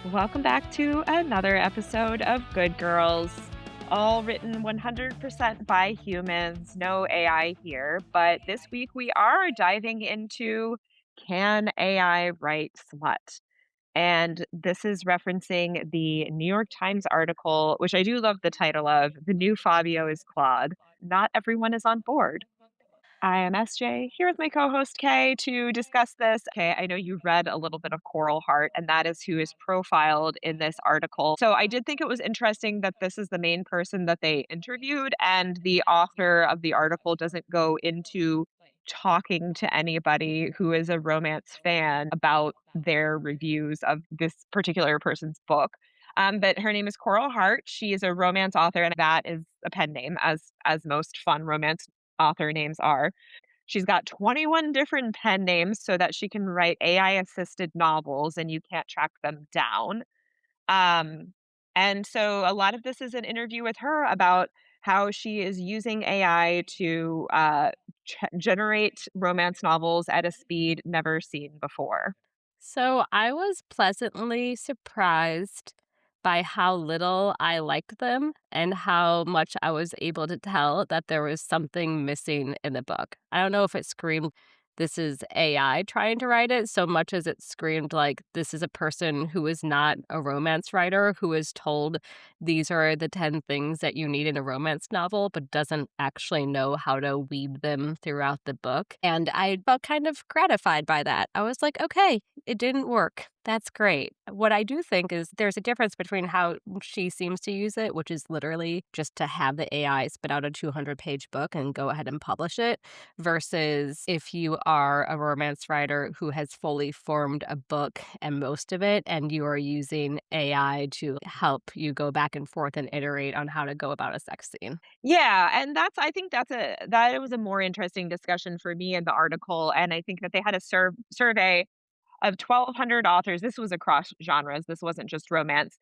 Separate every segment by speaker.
Speaker 1: Welcome back to another episode of Good Girls, all written 100% by humans, no AI here. But this week we are diving into Can AI Write Smut? And this is referencing the New York Times article, which I do love the title of The New Fabio is Claude. Not everyone is on board. I am SJ, here with my co-host Kay to discuss this. Okay, I know you read a little bit of Coral Hart, and that is who is profiled in this article. So I did think it was interesting that this is the main person that they interviewed, and the author of the article doesn't go into talking to anybody who is a romance fan about their reviews of this particular person's book. But her name is Coral Hart. She is a romance author, and that is a pen name, as most fun romance author names are. She's got 21 different pen names so that she can write AI assisted novels and you can't track them down. Um, and so a lot of this is an interview with her about how she is using AI to generate romance novels at a speed never seen before.
Speaker 2: So I was pleasantly surprised by how little I liked them and how much I was able to tell that there was something missing in the book. I don't know if it screamed, this is AI trying to write it, so much as it screamed like this is a person who is not a romance writer who is told these are the 10 things that you need in a romance novel, but doesn't actually know how to weave them throughout the book. And I felt kind of gratified by that. I was like, okay, it didn't work. That's great. What I do think is there's a difference between how she seems to use it, which is literally just to have the AI spit out a 200-page book and go ahead and publish it, versus if you are a romance writer who has fully formed a book and most of it, and you are using AI to help you go back and forth and iterate on how to go about a sex scene.
Speaker 1: Yeah, and I think that was a more interesting discussion for me in the article, and I think that they had a survey of 1,200 authors. This was across genres. This wasn't just romance.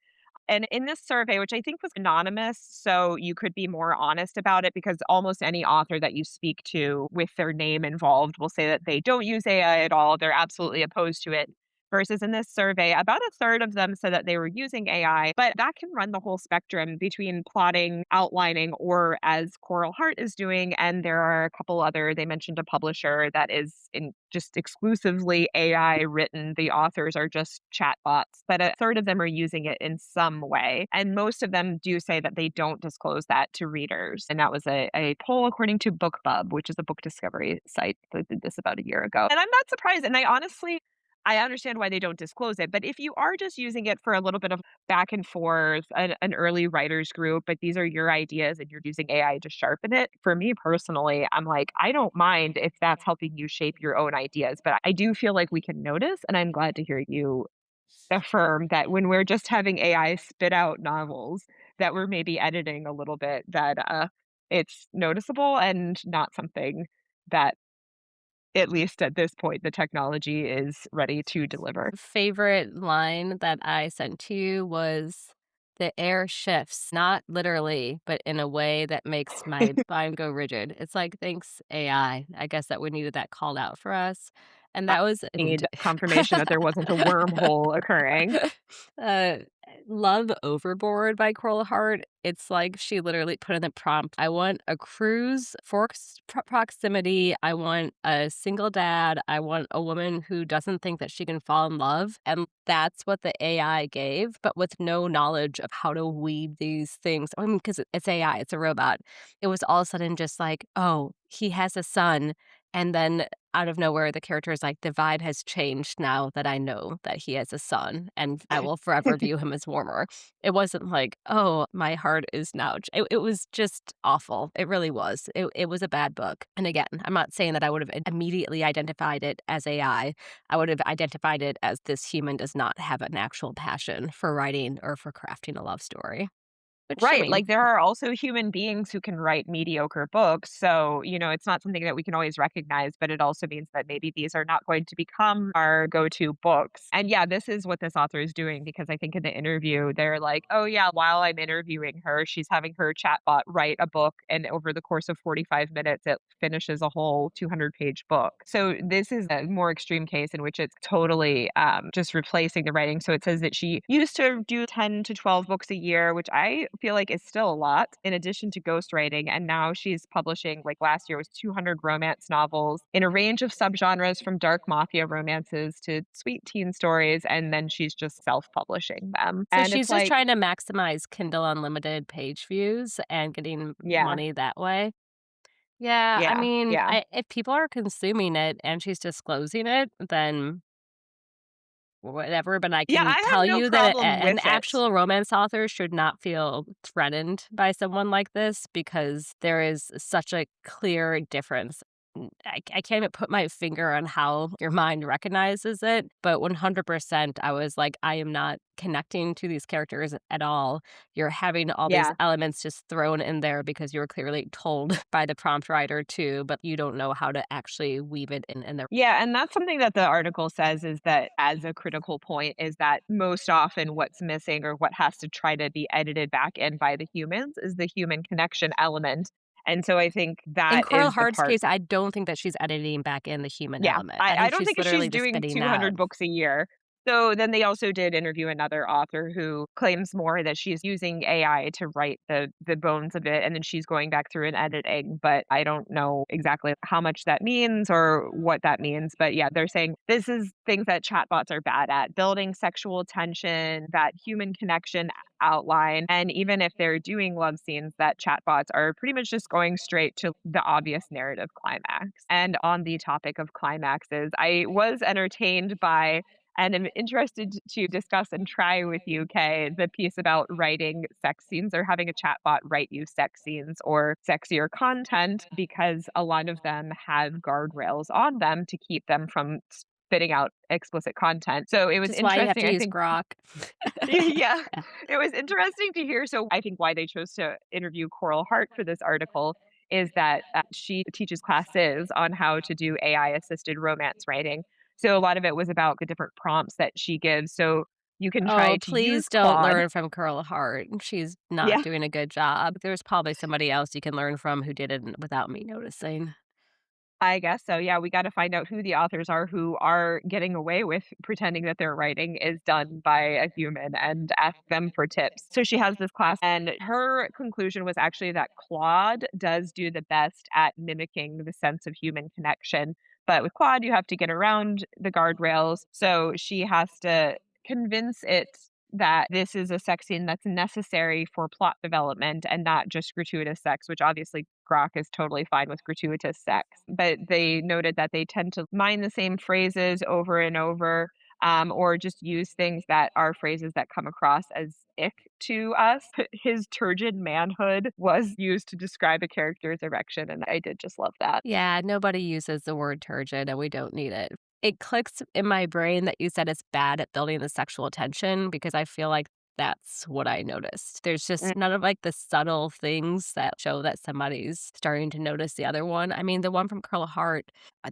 Speaker 1: And in this survey, which I think was anonymous, so you could be more honest about it because almost any author that you speak to with their name involved will say that they don't use AI at all. They're absolutely opposed to it. Versus in this survey, about a third of them said that they were using AI, but that can run the whole spectrum between plotting, outlining, or as Coral Hart is doing. And there are a couple other, they mentioned a publisher that is in just exclusively AI written. The authors are just chatbots, but a third of them are using it in some way. And most of them do say that they don't disclose that to readers. And that was a poll according to BookBub, which is a book discovery site that did this about a year ago. And I'm not surprised. And I understand why they don't disclose it, but if you are just using it for a little bit of back and forth, an early writers group, but these are your ideas and you're using AI to sharpen it, for me personally, I'm like, I don't mind if that's helping you shape your own ideas, but I do feel like we can notice, and I'm glad to hear you affirm that when we're just having AI spit out novels that we're maybe editing a little bit, that it's noticeable and not something that, at least at this point, the technology is ready to deliver.
Speaker 2: Favorite line that I sent to you was, "The air shifts, not literally, but in a way that makes my spine go rigid." It's like, "Thanks, AI." I guess that we needed that called out for us, and
Speaker 1: I
Speaker 2: that was
Speaker 1: need confirmation that there wasn't a wormhole occurring.
Speaker 2: Uh, Love Overboard by Coral Hart. It's like she literally put in the prompt, I want a cruise, forced proximity, I want a single dad, I want a woman who doesn't think that she can fall in love, and that's what the AI gave, but with no knowledge of how to weave these things. I mean, because it's AI, it's a robot. It was all of a sudden just like, "Oh, he has a son," and then out of nowhere, the character is like, "The vibe has changed now that I know that he has a son, and I will forever view him as warmer." It wasn't like, "Oh, my heart is now" it was just awful. It really was. It was a bad book. And again, I'm not saying that I would have immediately identified it as AI. I would have identified it as this human does not have an actual passion for writing or for crafting a love story. which, I
Speaker 1: Right,
Speaker 2: mean,
Speaker 1: like, there are also human beings who can write mediocre books, so, it's not something that we can always recognize, but it also means that maybe these are not going to become our go-to books. And yeah, this is what this author is doing because I think in the interview, they're like, "Oh, yeah, while I'm interviewing her, she's having her chatbot write a book, and over the course of 45 minutes, it finishes a whole 200-page book." So this is a more extreme case in which it's totally, just replacing the writing. So it says that she used to do 10 to 12 books a year, which I feel like is still a lot in addition to ghostwriting. And now she's publishing, like last year was 200 romance novels in a range of subgenres from dark mafia romances to sweet teen stories. And then she's just self publishing them.
Speaker 2: so
Speaker 1: And it's
Speaker 2: she's just
Speaker 1: like,
Speaker 2: trying to maximize Kindle Unlimited page views and getting
Speaker 1: yeah,
Speaker 2: money that way. Yeah, I
Speaker 1: yeah,
Speaker 2: mean,
Speaker 1: yeah.
Speaker 2: if people are consuming it and she's disclosing it, then whatever, but I
Speaker 1: Yeah,
Speaker 2: can
Speaker 1: I have
Speaker 2: tell
Speaker 1: no
Speaker 2: you that
Speaker 1: problem
Speaker 2: an
Speaker 1: with it.
Speaker 2: actual romance author should not feel threatened by someone like this because there is such a clear difference. I can't even put my finger on how your mind recognizes it, but 100% I was like, I am not connecting to these characters at all. You're having all these
Speaker 1: Yeah.
Speaker 2: elements just thrown in there because you were clearly told by the prompt writer to, but you don't know how to actually weave it in there.
Speaker 1: Yeah, and that's something that the article says is that as a critical point is that most often what's missing or what has to try to be edited back in by the humans is the human connection element. And so I think
Speaker 2: In
Speaker 1: that
Speaker 2: Coral
Speaker 1: is the
Speaker 2: Hart's
Speaker 1: part.
Speaker 2: case, I don't think that she's editing back in the human
Speaker 1: Yeah,
Speaker 2: element.
Speaker 1: I
Speaker 2: I
Speaker 1: I
Speaker 2: think
Speaker 1: don't
Speaker 2: she's
Speaker 1: think she's
Speaker 2: literally just
Speaker 1: doing
Speaker 2: spitting out.
Speaker 1: 200 books a year. So then they also did interview another author who claims more that she's using AI to write the bones of it, and then she's going back through and editing, but I don't know exactly how much that means or what that means. But yeah, they're saying this is things that chatbots are bad at, building sexual tension, that human connection outline, and even if they're doing love scenes, that chatbots are pretty much just going straight to the obvious narrative climax. And on the topic of climaxes, I was entertained by and am interested to discuss and try with you, Kay, the piece about writing sex scenes or having a chatbot write you sex scenes or sexier content because a lot of them have guardrails on them to keep them from spitting out explicit content. So it
Speaker 2: Which
Speaker 1: was
Speaker 2: is why you have
Speaker 1: interesting,
Speaker 2: to
Speaker 1: I
Speaker 2: use
Speaker 1: think.
Speaker 2: Grok.
Speaker 1: Yeah, it was interesting to hear. So I think why they chose to interview Coral Hart for this article is that she teaches classes on how to do AI assisted romance writing. So a lot of it was about the different prompts that she gives. So you can try
Speaker 2: Oh,
Speaker 1: to use
Speaker 2: please don't
Speaker 1: Claude.
Speaker 2: learn from Coral Hart. She's not
Speaker 1: Yeah,
Speaker 2: doing a good job. There's probably somebody else you can learn from who did it without me noticing.
Speaker 1: I guess so. Yeah, we got to find out who the authors are who are getting away with pretending that their writing is done by a human and ask them for tips. So she has this class, and her conclusion was actually that Claude does do the best at mimicking the sense of human connection. But with Claude, you have to get around the guardrails. So she has to convince it that this is a sex scene that's necessary for plot development and not just gratuitous sex, which obviously Grok is totally fine with gratuitous sex. But they noted that they tend to mine the same phrases over and over, or just use things that are phrases that come across as ick to us. His turgid manhood was used to describe a character's erection, and I did just love that.
Speaker 2: Yeah, nobody uses the word turgid, and we don't need it. It clicks in my brain that you said it's bad at building the sexual tension because I feel like that's what I noticed. There's just none of like the subtle things that show that somebody's starting to notice the other one. I mean, the one from Curl Heart,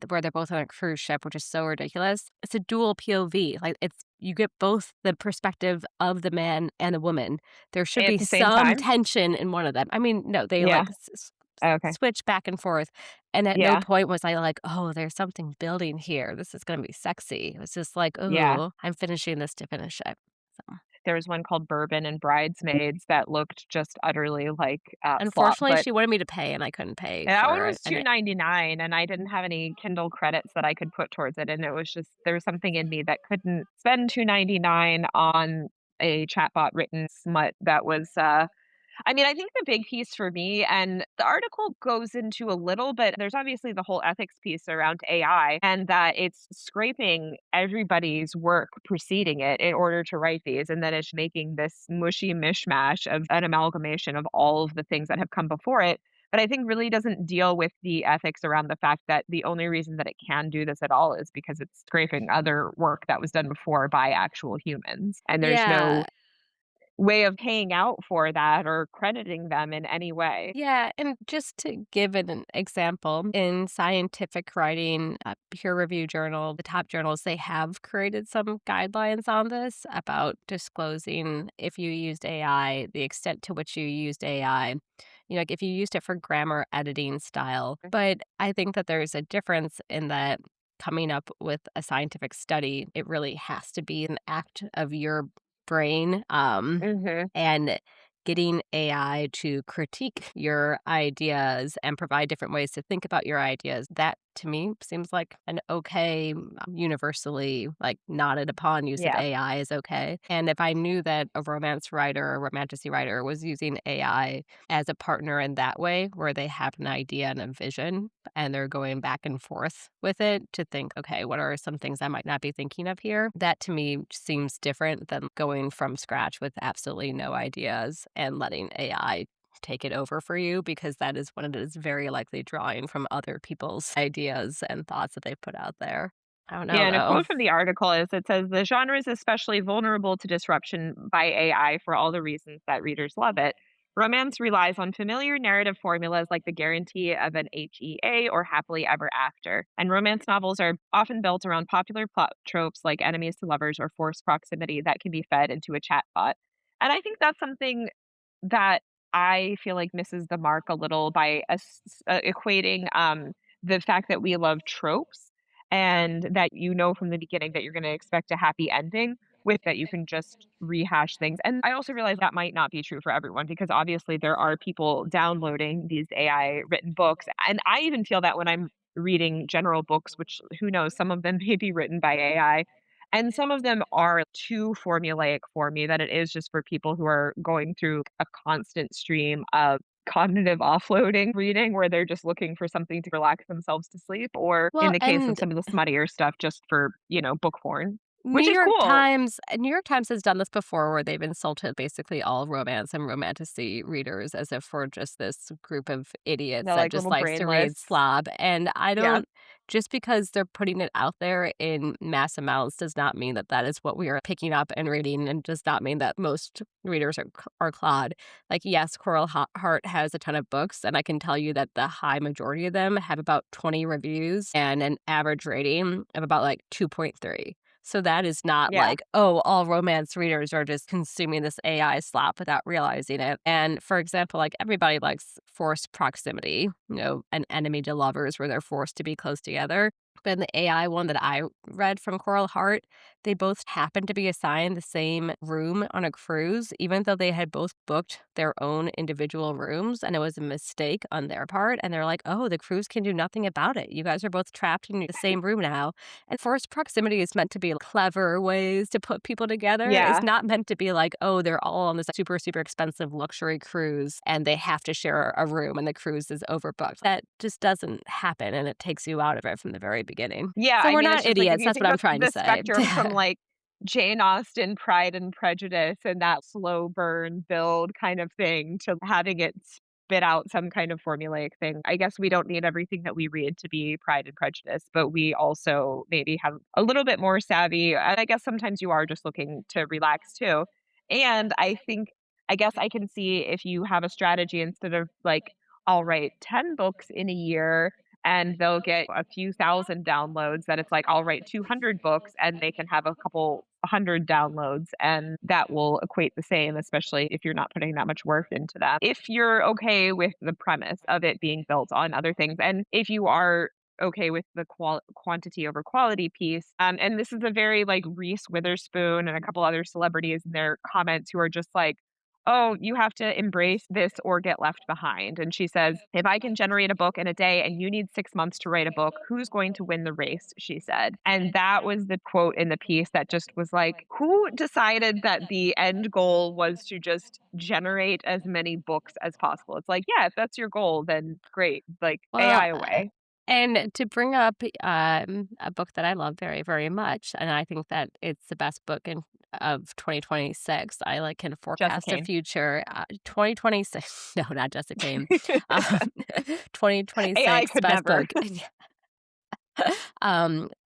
Speaker 2: where they're both on a cruise ship, which is so ridiculous. It's a dual POV. Like it's you get both the perspective of the man and the woman. There should
Speaker 1: At
Speaker 2: be
Speaker 1: the same
Speaker 2: some
Speaker 1: time?
Speaker 2: tension in one of them. I mean, no, they
Speaker 1: Yeah.
Speaker 2: like
Speaker 1: Okay.
Speaker 2: switch back and forth, and at no
Speaker 1: Yeah.
Speaker 2: point was I like, "Oh, there's something building here. This is gonna be sexy." It was just like,
Speaker 1: Yeah.
Speaker 2: "Ooh, I'm finishing this to finish it." So,
Speaker 1: There was one called Bourbon and Bridesmaids that looked just utterly like slop,
Speaker 2: unfortunately,
Speaker 1: but
Speaker 2: she wanted me to pay, and I couldn't pay
Speaker 1: and that one
Speaker 2: for it,
Speaker 1: was
Speaker 2: and it
Speaker 1: 2.99, and I didn't have any Kindle credits that I could put towards it, and it was just there was something in me that couldn't spend 2.99 on a chatbot written smut that was, I mean, I think the big piece for me, and the article goes into a little bit, there's obviously the whole ethics piece around AI and that it's scraping everybody's work preceding it in order to write these. And then it's making this mushy mishmash of an amalgamation of all of the things that have come before it. But I think really doesn't deal with the ethics around the fact that the only reason that it can do this at all is because it's scraping other work that was done before by actual humans. And there's no
Speaker 2: yeah,
Speaker 1: way of paying out for that or crediting them in any way.
Speaker 2: Yeah, and just to give an example, in scientific writing, peer review journal, the top journals, they have created some guidelines on this about disclosing if you used AI, the extent to which you used AI. You know, like if you used it for grammar editing style. But I think that there's a difference in that coming up with a scientific study, it really has to be an act of your brain.
Speaker 1: Mhm.
Speaker 2: And getting AI to critique your ideas and provide different ways to think about your ideas, that to me seems like an okay, universally like nodded upon use of
Speaker 1: Yeah.
Speaker 2: AI is okay. And if I knew that a romance writer or romantasy writer was using AI as a partner in that way, where they have an idea and a vision and they're going back and forth with it to think, okay, what are some things I might not be thinking of here? That to me seems different than going from scratch with absolutely no ideas and letting AI take it over for you because that is when it is very likely drawing from other people's ideas and thoughts that they've put out there. I don't know
Speaker 1: Yeah, and a
Speaker 2: though.
Speaker 1: quote from the article is it says the genre is especially vulnerable to disruption by AI for all the reasons that readers love it. Romance relies on familiar narrative formulas like the guarantee of an HEA or happily ever after. And romance novels are often built around popular plot tropes like enemies to lovers or forced proximity that can be fed into a chatbot. And I think that's something that I feel like misses the mark a little by equating the fact that we love tropes and that you know from the beginning that you're going to expect a happy ending with that you can just rehash things. And I also realize that might not be true for everyone because obviously there are people downloading these AI written books. And I even feel that when I'm reading general books, which who knows, some of them may be written by AI. And some of them are too formulaic for me that it is just for people who are going through a constant stream of cognitive offloading reading where they're just looking for something to relax themselves to sleep, or in
Speaker 2: Well,
Speaker 1: the case of
Speaker 2: and
Speaker 1: some of the smuttier stuff, just for, book porn, which is cool.
Speaker 2: New York Times has done this before where they've insulted basically all romance and romantasy readers as if we're just this group of idiots
Speaker 1: They're
Speaker 2: that
Speaker 1: like
Speaker 2: just
Speaker 1: little
Speaker 2: likes to
Speaker 1: brainless.
Speaker 2: read slob, and I
Speaker 1: Yeah.
Speaker 2: don't just because they're putting it out there in mass amounts does not mean that that is what we are picking up and reading, and does not mean that most readers are Claude. Like, yes, Hart has a ton of books, and I can tell you that the high majority of them have about 20 reviews and an average rating of about, like, 2.3. So that is not
Speaker 1: Yeah.
Speaker 2: like, oh, all romance readers are just consuming this AI slop without realizing it. And for example, like everybody likes forced proximity, an enemy to lovers where they're forced to be close together. But in the AI one that I read from Coral Hart, they both happened to be assigned the same room on a cruise, even though they had both booked their own individual rooms. And it was a mistake on their part. And they're like, oh, the cruise can do nothing about it. You guys are both trapped in the same room now. And forced proximity is meant to be clever ways to put people together. It's
Speaker 1: Yeah.
Speaker 2: not meant to be like, oh, they're all on this super, super expensive luxury cruise and they have to share a room and the cruise is overbooked. That just doesn't happen and it takes you out of it from the very beginning.
Speaker 1: Yeah,
Speaker 2: So
Speaker 1: I
Speaker 2: we're
Speaker 1: mean, it's
Speaker 2: not
Speaker 1: just like if
Speaker 2: idiots.
Speaker 1: you
Speaker 2: That's
Speaker 1: think
Speaker 2: what I'm
Speaker 1: about
Speaker 2: trying to
Speaker 1: the
Speaker 2: say.
Speaker 1: spectrum from, like, Jane Austen, Pride and Prejudice, and that slow burn build kind of thing to having it spit out some kind of formulaic thing. I guess we don't need everything that we read to be Pride and Prejudice, but we also maybe have a little bit more savvy, and I guess sometimes you are just looking to relax too. And I guess I can see if you have a strategy instead of, like, I'll write 10 books in a year and they'll get a few thousand downloads, that it's like I'll write 200 books and they can have a couple 100 downloads and that will equate the same, especially if you're not putting that much work into that. If you're okay with the premise of it being built on other things, and if you are okay with the quantity over quality piece, and this is a very like Reese Witherspoon and a couple other celebrities in their comments who are just like, oh, you have to embrace this or get left behind. And she says, if I can generate a book in a day and you need 6 months to write a book, who's going to win the race? She said. And that was the quote in the piece that just was like, who decided that the end goal was to just generate as many books as possible? It's like, yeah, if that's your goal, then great. Like
Speaker 2: Well,
Speaker 1: AI away.
Speaker 2: and to bring up a book that I love very, very much, and I think that it's the best book of 2026. I like can
Speaker 1: Jessica
Speaker 2: forecast a
Speaker 1: Kane.
Speaker 2: future 2026. No, not Jessica Kane. Um,
Speaker 1: AI
Speaker 2: 2026
Speaker 1: could
Speaker 2: best
Speaker 1: never.
Speaker 2: book.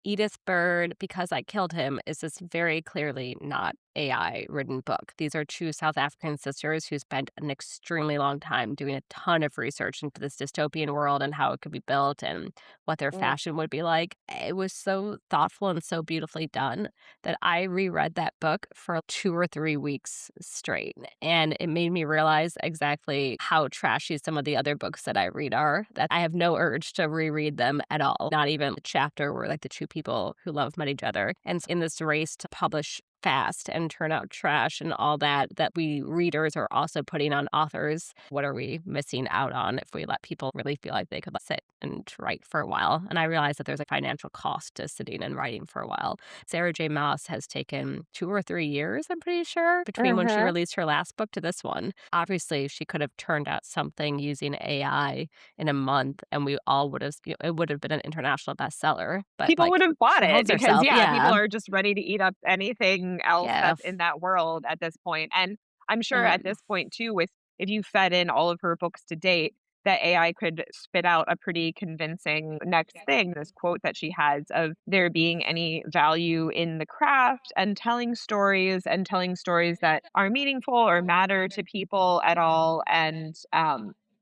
Speaker 2: Edith Bird, Because I Killed Him, is just very clearly not AI written book. These are two South African sisters who spent an extremely long time doing a ton of research into this dystopian world and how it could be built and what their
Speaker 1: Mm.
Speaker 2: fashion would be like. It was so thoughtful and so beautifully done that I reread that book for 2 or 3 weeks straight, and it made me realize exactly how trashy some of the other books that I read are, that I have no urge to reread them at all, not even a chapter where, like, the 2 people who love met each other, and in this race to publish fast and turn out trash and all that, that we readers are also putting on authors. What are we missing out on if we let people really feel like they could sit and write for a while? And I realize that there's a financial cost to sitting and writing for a while. Sarah J. Maas has taken 2 or 3 years, I'm pretty sure, between when she
Speaker 1: Mhm.
Speaker 2: released her last book to this one. Obviously, she could have turned out something using AI in a month, and we all would have, it would have been an international bestseller. But,
Speaker 1: People would
Speaker 2: like,
Speaker 1: have bought
Speaker 2: she
Speaker 1: it
Speaker 2: holds
Speaker 1: because,
Speaker 2: herself.
Speaker 1: yeah, people
Speaker 2: Yeah.
Speaker 1: are just ready to eat up anything else
Speaker 2: Yeah.
Speaker 1: that's in that world at this point, and I'm sure at
Speaker 2: And
Speaker 1: this point too, with if you fed in all of her books to date, that AI could spit out a pretty convincing next thing, this quote that she has of there being any value in the craft and telling stories that are meaningful or matter to people at all, and,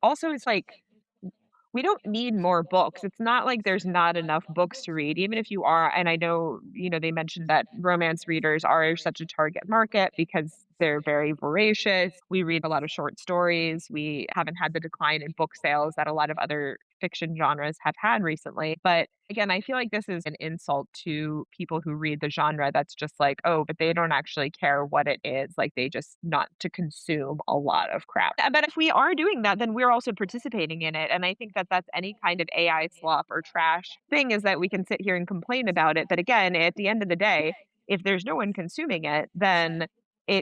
Speaker 1: also it's like we don't need more books. It's not like there's not enough books to read, even if you are and I know, they mentioned that romance readers are such a target market because they're very voracious. We read a lot of short stories. We haven't had the decline in book sales that a lot of other fiction genres have had recently. But again, I feel like this is an insult to people who read the genre that's just like, oh, but they don't actually care what it is. Like they just not to consume a lot of crap. But if we are doing that, then we're also participating in it. And I think that that's any kind of AI slop or trash thing is that we can sit here and complain about it. But again, at the end of the day, if there's no one consuming it, then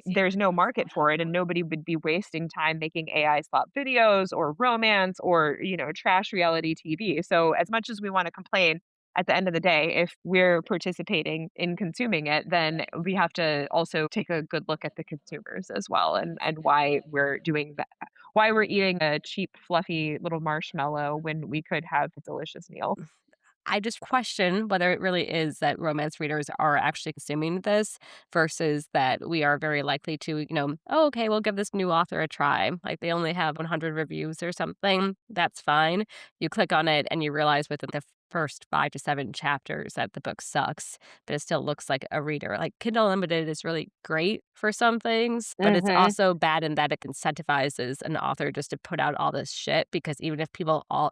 Speaker 1: there's no market for it and nobody would be wasting time making AI slop videos or romance or, trash reality TV. So as much as we want to complain, at the end of the day, if we're participating in consuming it, then we have to also take a good look at the consumers as well and why we're doing that. Why we're eating a cheap, fluffy little marshmallow when we could have a delicious meal.
Speaker 2: I just question whether it really is that romance readers are actually consuming this versus that we are very likely to, oh, okay, we'll give this new author a try. Like they only have 100 reviews or something. That's fine. You click on it and you realize within the first 5 to 7 chapters that the book sucks, but it still looks like a reader. Like Kindle Unlimited is really great for some things, but it's
Speaker 1: Mhm.
Speaker 2: also bad in that it incentivizes an author just to put out all this shit because even if people all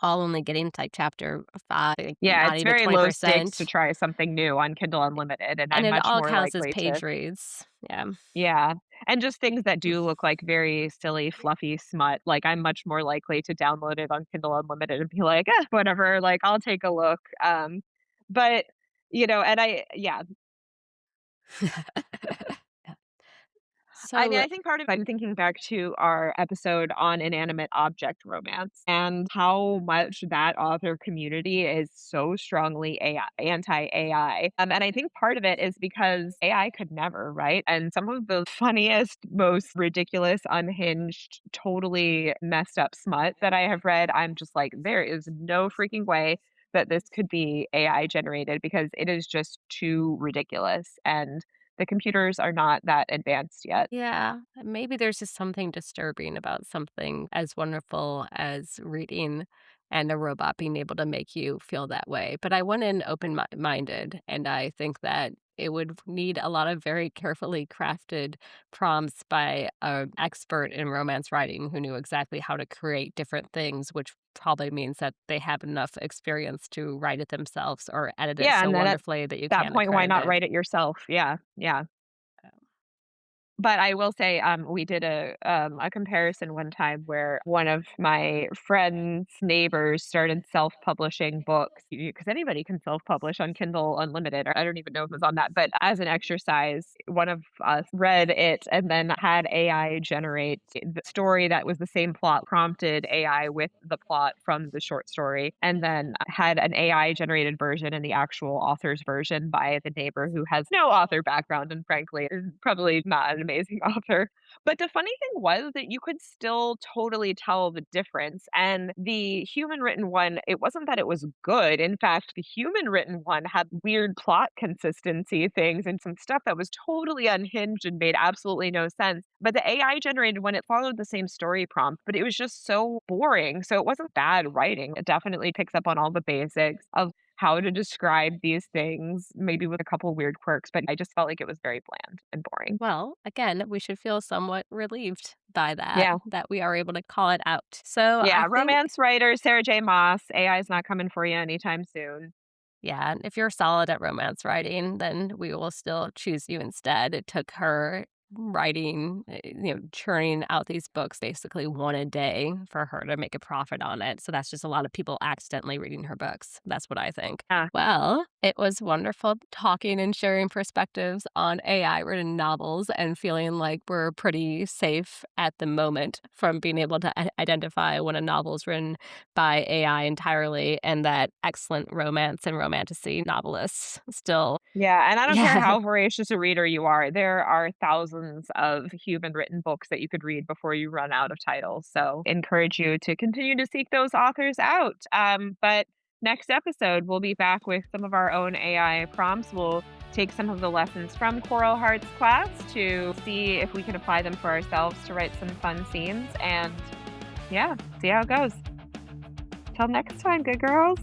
Speaker 2: only getting to like chapter 5, like
Speaker 1: Yeah,
Speaker 2: not
Speaker 1: it's
Speaker 2: even
Speaker 1: very low stakes to
Speaker 2: 20%,
Speaker 1: try something new on Kindle Unlimited, and
Speaker 2: and
Speaker 1: I'm
Speaker 2: it
Speaker 1: much
Speaker 2: all
Speaker 1: more
Speaker 2: counts as
Speaker 1: likely to
Speaker 2: page reads. Yeah.
Speaker 1: yeah, and just things that do look like very silly, fluffy smut, like, I'm much more likely to download it on Kindle Unlimited and be like, "Eh, whatever, like, I'll take a look," but, and I yeah, I mean,
Speaker 2: So,
Speaker 1: I think part of I'm thinking back to our episode on inanimate object romance and how much that author community is so strongly AI, anti-AI. And I think part of it is because AI could never, right? And some of the funniest, most ridiculous, unhinged, totally messed up smut that I have read, I'm just like, there is no freaking way that this could be AI generated because it is just too ridiculous. And the computers are not that advanced yet.
Speaker 2: yeah, maybe there's just something disturbing about something as wonderful as reading and a robot being able to make you feel that way. But I went in open minded, and I think that it would need a lot of very carefully crafted prompts by an expert in romance writing who knew exactly how to create different things, which probably means that they have enough experience to write it themselves or edit it
Speaker 1: Yeah,
Speaker 2: so
Speaker 1: and then at
Speaker 2: wonderfully that you
Speaker 1: that
Speaker 2: can
Speaker 1: point, why
Speaker 2: accredit
Speaker 1: not
Speaker 2: it.
Speaker 1: write it yourself? Yeah, yeah. But I will say, we did a comparison one time where one of my friend's neighbors started self-publishing books, because anybody can self-publish on Kindle Unlimited, or I don't even know if it was on that, but as an exercise, one of us read it and then had AI generate the story that was the same plot, prompted AI with the plot from the short story, and then had an AI generated version and the actual author's version by the neighbor who has no author background and frankly is probably not amazing author. But the funny thing was that you could still totally tell the difference. And the human written one, it wasn't that it was good. In fact, the human written one had weird plot consistency things and some stuff that was totally unhinged and made absolutely no sense. But the AI generated one, it followed the same story prompt, but it was just so boring. So it wasn't bad writing. It definitely picks up on all the basics of how to describe these things, maybe with a couple weird quirks, but I just felt like it was very bland and boring.
Speaker 2: Well, again, we should feel somewhat relieved by that,
Speaker 1: Yeah.
Speaker 2: that we are able to call it out. So I
Speaker 1: Yeah,
Speaker 2: think,
Speaker 1: romance writer Sarah J. Maas, AI is not coming for you anytime soon.
Speaker 2: yeah, if you're solid at romance writing, then we will still choose you instead. It took her writing, churning out these books basically one a day for her to make a profit on it. So that's just a lot of people accidentally reading her books. That's what I think.
Speaker 1: Yeah.
Speaker 2: Well, it was wonderful talking and sharing perspectives on AI written novels and feeling like we're pretty safe at the moment from being able to identify when a novel is written by AI entirely and that excellent romance and romantasy novelists still.
Speaker 1: Yeah, and I don't care
Speaker 2: Yeah.
Speaker 1: how voracious a reader you are, there are thousands of human written books that you could read before you run out of titles. So, encourage you to continue to seek those authors out. But next episode, we'll be back with some of our own AI prompts. We'll take some of the lessons from Coral Hart's class to see if we can apply them for ourselves to write some fun scenes and, yeah, see how it goes. Till next time, good girls.